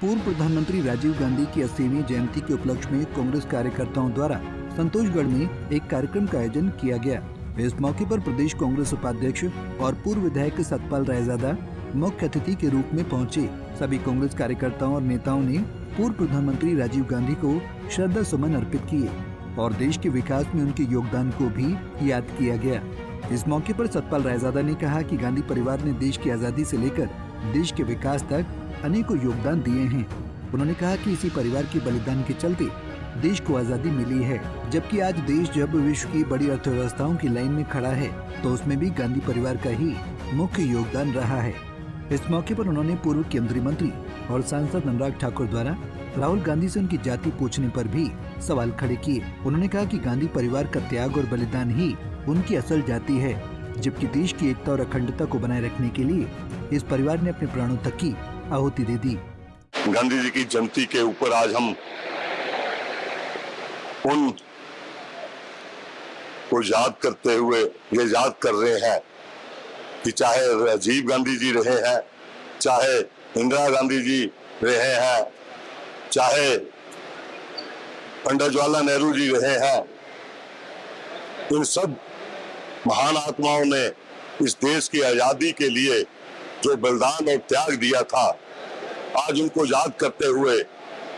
पूर्व प्रधानमंत्री राजीव गांधी की 80वीं जयंती के उपलक्ष्य में कांग्रेस कार्यकर्ताओं द्वारा संतोषगढ़ में एक कार्यक्रम का आयोजन किया गया। इस मौके पर प्रदेश कांग्रेस उपाध्यक्ष और पूर्व विधायक सतपाल रायजादा मुख्य अतिथि के रूप में पहुंचे। सभी कांग्रेस कार्यकर्ताओं और नेताओं ने पूर्व प्रधानमंत्री राजीव गांधी को श्रद्धा सुमन अर्पित किए और देश के विकास में उनके योगदान को भी याद किया गया। इस मौके पर सतपाल रायजादा ने कहा कि गांधी परिवार ने देश की आजादी से लेकर देश के विकास तक अनेकों योगदान दिए हैं। उन्होंने कहा कि इसी परिवार के बलिदान के चलते देश को आजादी मिली है, जबकि आज देश जब विश्व की बड़ी अर्थव्यवस्थाओं की लाइन में खड़ा है तो उसमें भी गांधी परिवार का ही मुख्य योगदान रहा है। इस मौके पर उन्होंने पूर्व केंद्रीय मंत्री और सांसद अनुराग ठाकुर द्वारा राहुल गांधी से उनकी जाति पूछने पर भी सवाल खड़े किए। उन्होंने कहा कि गांधी परिवार का त्याग और बलिदान ही उनकी असल जाति है, जबकि देश की एकता और अखंडता को बनाए रखने के लिए इस परिवार ने अपने प्राणों तक की आहुति दे दी। गांधी जी की जयंती के ऊपर आज हम उन को याद करते हुए ये याद कर रहे हैं कि चाहे राजीव गांधी जी रहे हैं, चाहे इंदिरा गांधी जी रहे हैं, चाहे पंडित जवाहरलाल नेहरू जी रहे हैं, इन सब महान आत्माओं ने इस देश की आजादी के लिए जो बलिदान और त्याग दिया था, आज उनको याद करते हुए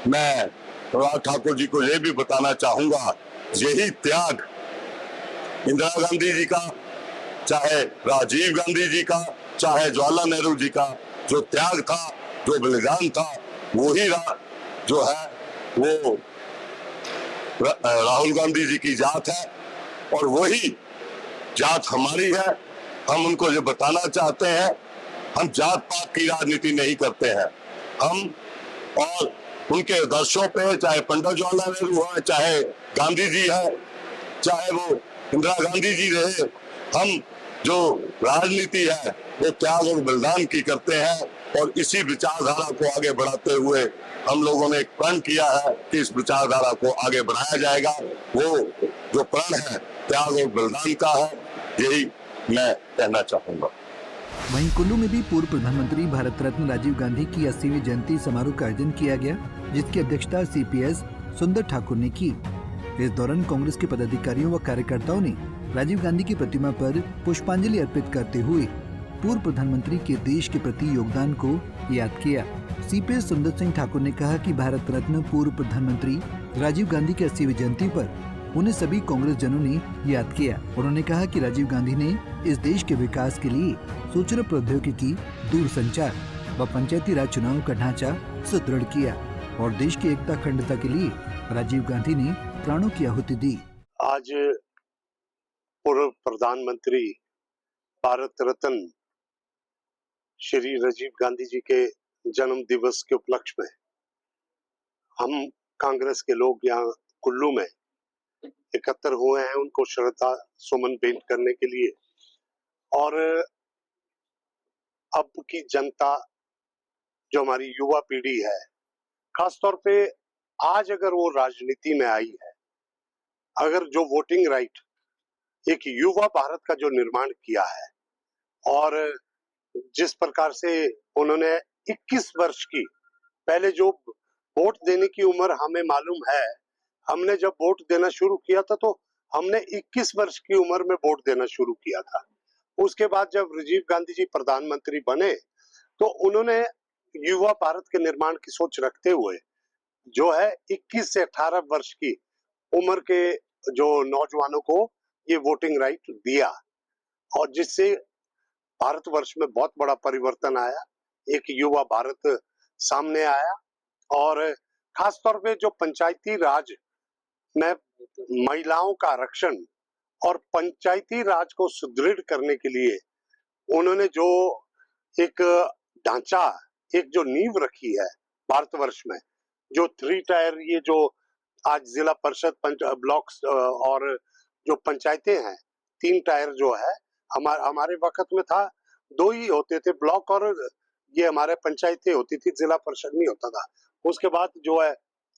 मैं अनुराग ठाकुर जी को यह भी बताना चाहूंगा, यही त्याग इंदिरा गांधी जी का, चाहे राजीव गांधी जी का, चाहे जवाहरलाल नेहरू जी का जो त्याग था, जो बलिदान था, वही जो है वो राहुल गांधी जी की जात है और वही जात हमारी है। हम उनको ये बताना चाहते हैं, हम जात पात की राजनीति नहीं करते हैं। हम और उनके आदर्शों पे, चाहे पंडित जवाहरलाल नेहरू है, चाहे गांधी जी है, चाहे वो इंदिरा गांधी जी रहे, हम जो राजनीति है वो त्याग और बलिदान की करते हैं और इसी विचारधारा को आगे बढ़ाते हुए हम लोगों ने एक प्रण किया है कि इस विचारधारा को आगे बढ़ाया जाएगा। वो जो प्रण है त्याग और बलिदान का है, यही मैं कहना चाहूंगा। वहीं कुल्लू में भी पूर्व प्रधानमंत्री भारत रत्न राजीव गांधी की 80वीं जयंती समारोह का आयोजन किया गया, जिसकी अध्यक्षता सीपीएस सुंदर ठाकुर ने की। इस दौरान कांग्रेस के पदाधिकारियों व कार्यकर्ताओं ने राजीव गांधी की प्रतिमा पर पुष्पांजलि अर्पित करते हुए पूर्व प्रधानमंत्री के देश के प्रति योगदान को याद किया। सीपीएस सुंदर सिंह ठाकुर ने कहा कि भारत रत्न पूर्व प्रधानमंत्री राजीव गांधी की 80वीं जयंती पर उन्हें सभी कांग्रेस जनों ने याद किया। उन्होंने कहा कि राजीव गांधी ने इस देश के विकास के लिए सूचना प्रौद्योगिकी, दूरसंचार व पंचायती राज चुनाव का ढांचा सुदृढ़ किया और देश की एकता अखंडता के लिए राजीव गांधी ने प्राणों की आहुति दी। आज पूर्व प्रधानमंत्री भारत रत्न श्री राजीव गांधी जी के जन्म दिवस के उपलक्ष्य में हम कांग्रेस के लोग यहाँ कुल्लू में एकत्र हुए हैं उनको श्रद्धा सुमन भेंट करने के लिए। और अब की जनता, जो हमारी युवा पीढ़ी है, खासतौर पे आज अगर वो राजनीति में आई है, अगर जो वोटिंग राइट एक युवा भारत का जो निर्माण किया है और जिस प्रकार से उन्होंने 21 वर्ष की, पहले जो वोट देने की उम्र हमें मालूम है, हमने जब वोट देना शुरू किया था तो हमने 21 वर्ष की उम्र में वोट देना शुरू किया था। उसके बाद जब राजीव गांधी जी प्रधानमंत्री बने तो उन्होंने युवा भारत के निर्माण की सोच रखते हुए जो है 21 से 18 वर्ष की उम्र के जो नौजवानों को ये वोटिंग राइट दिया और जिससे भारतवर्ष में बहुत बड़ा परिवर्तन आया, एक युवा भारत सामने आया। और खासतौर पे जो पंचायती राज में महिलाओं का आरक्षण और पंचायती राज को सुदृढ़ करने के लिए उन्होंने जो एक ढांचा, एक जो नींव रखी है भारतवर्ष में, जो 3 टायर, ये जो आज जिला परिषद, ब्लॉक्स और जो पंचायतें हैं, 3 टायर जो है, हमारे वक्त में था 2 ही होते थे, ब्लॉक और ये हमारे पंचायतें होती थी, जिला परिषद नहीं होता था। उसके बाद जो है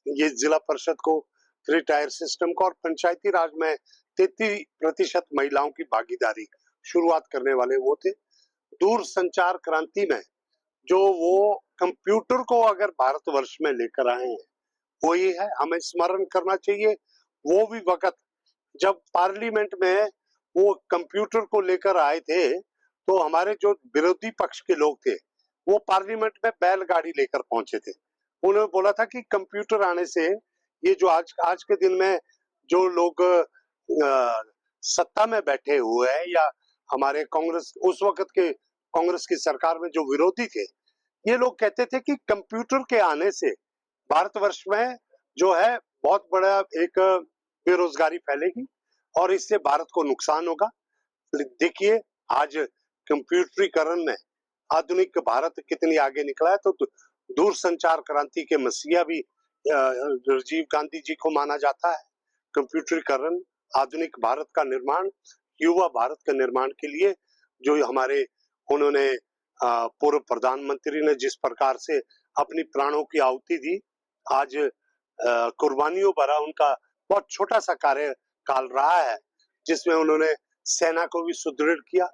ये जिला परिषद को 3 टायर सिस्टम को और पंचायती राज में 33% महिलाओं की भागीदारी शुरुआत करने वाले वो थे। दूर संचार क्रांति में जो वो कंप्यूटर को अगर भारतवर्ष में लेकर आए हैं वो ये है, हमें स्मरण करना चाहिए वो भी वक्त जब पार्लियामेंट में वो कंप्यूटर को लेकर आए थे, तो हमारे जो विरोधी पक्ष के लोग थे वो पार्लियामेंट में बैलगाड़ी लेकर पहुंचे थे। उन्होंने बोला था कि कंप्यूटर आने से ये जो आज के दिन में जो लोग सत्ता में बैठे हुए हैं या हमारे कांग्रेस उस वक्त के कांग्रेस की सरकार में जो विरोधी थे, ये लोग कहते थे कि कंप्यूटर के आने से भारतवर्ष में जो है बहुत बड़ा एक बेरोजगारी फैलेगी और इससे भारत को नुकसान होगा। देखिए आज कंप्यूटरीकरण में आधुनिक भारत कितनी आगे निकला है, तो दूर संचार क्रांति के मसीहा भी राजीव गांधी जी को माना जाता है। कंप्यूटरीकरण, आधुनिक भारत का निर्माण, युवा भारत के निर्माण के लिए जो हमारे उन्होंने पूर्व प्रधानमंत्री ने जिस प्रकार से अपनी प्राणों की आहुति दी, आज कुर्बानियों भरा उनका बहुत छोटा सा कार्यकाल रहा है जिसमें उन्होंने सेना को भी सुदृढ़ किया।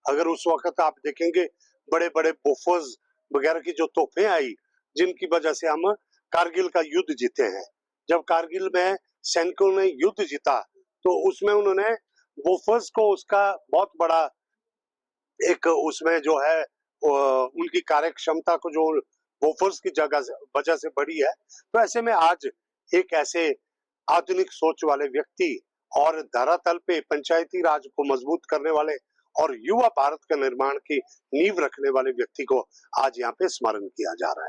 अगर उस वक्त आप देखेंगे बड़े बड़े बोफर्स वगैरह की जो तोपें आई जिनकी वजह से हम कारगिल का युद्ध जीते हैं, जब कारगिल में सैनिकों ने युद्ध जीता तो उसमें उन्होंने बोफर्स को उसका बहुत बड़ा एक उसमें जो है उनकी कार्य क्षमता को जो बोफर्स की वजह से बढ़ी है। तो ऐसे में आज एक ऐसे आधुनिक सोच वाले व्यक्ति और धरातल पे पंचायती राज को मजबूत करने वाले और युवा भारत के निर्माण की नींव रखने वाले व्यक्ति को आज यहाँ पे स्मरण किया जा रहा है।